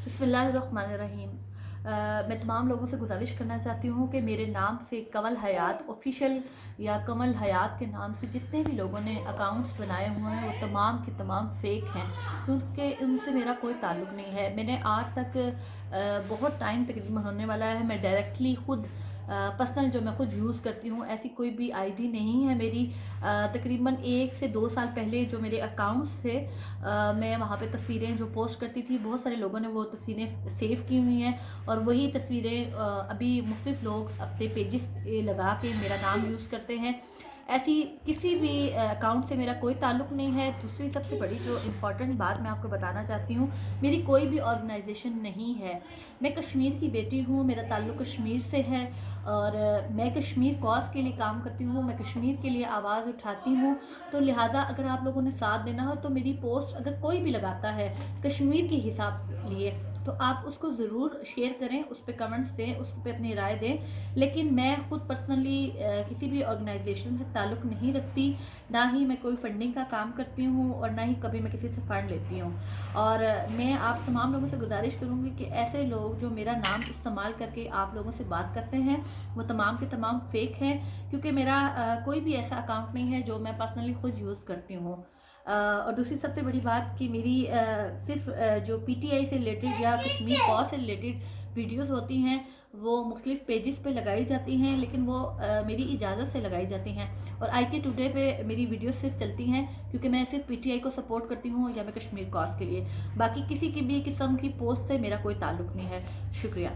बिस्मिल्लाहिर्रहमानिर्रहीम। मैं तमाम लोगों से गुजारिश करना चाहती हूँ कि मेरे नाम से कमल हयात ऑफिशियल या कमल हयात के नाम से जितने भी लोगों ने अकाउंट्स बनाए हुए हैं वो तमाम के तमाम फेक हैं, क्योंकि उनसे मेरा कोई ताल्लुक़ नहीं है। मैंने आज तक बहुत टाइम तकरीबन होने वाला है, मैं डायरेक्टली खुद पर्सनल जो मैं खुद यूज़ करती हूँ ऐसी कोई भी आईडी नहीं है मेरी। तकरीबन 1 से 2 साल पहले जो मेरे अकाउंट्स थे, मैं वहाँ पे तस्वीरें जो पोस्ट करती थी, बहुत सारे लोगों ने वो तस्वीरें सेव की हुई हैं और वही तस्वीरें अभी मुख्तलिफ लोग अपने पेजेस पे लगा के मेरा नाम यूज़ करते हैं। ऐसी किसी भी अकाउंट से मेरा कोई ताल्लुक़ नहीं है। दूसरी सबसे बड़ी जो इम्पॉर्टेंट बात मैं आपको बताना चाहती हूँ, मेरी कोई भी ऑर्गेनाइजेशन नहीं है। मैं कश्मीर की बेटी हूँ, मेरा ताल्लुक़ कश्मीर से है और मैं कश्मीर कॉज़ के लिए काम करती हूँ, मैं कश्मीर के लिए आवाज़ उठाती हूँ। तो लिहाजा अगर आप लोगों ने साथ देना हो तो मेरी पोस्ट अगर कोई भी लगाता है कश्मीर के हिसाब लिए तो आप उसको ज़रूर शेयर करें, उस पर कमेंट्स दें, उस पर अपनी राय दें। लेकिन मैं ख़ुद पर्सनली किसी भी ऑर्गेनाइजेशन से ताल्लुक़ नहीं रखती, ना ही मैं कोई फंडिंग का काम करती हूँ और ना ही कभी मैं किसी से फ़ंड लेती हूँ। और मैं आप तमाम लोगों से गुजारिश करूँगी कि ऐसे लोग जो मेरा नाम इस्तेमाल करके आप लोगों से बात करते हैं वो तमाम के तमाम फेक हैं, क्योंकि मेरा कोई भी ऐसा अकाउंट नहीं है जो मैं पर्सनली खुद यूज़ करती हूँ। और दूसरी सबसे बड़ी बात कि मेरी सिर्फ जो पीटीआई से रिलेटेड या कश्मीर कॉज से रिलेटेड वीडियोस होती हैं वो मुख्तलिफ पेजेस पे लगाई जाती हैं, लेकिन वो मेरी इजाज़त से लगाई जाती हैं। और आईटी टुडे पे मेरी वीडियो सिर्फ चलती हैं क्योंकि मैं सिर्फ पीटीआई को सपोर्ट करती हूँ या मैं कश्मीर कॉज के लिए। बाकी किसी की भी किस्म की पोस्ट से मेरा कोई ताल्लुक़ नहीं है। शुक्रिया।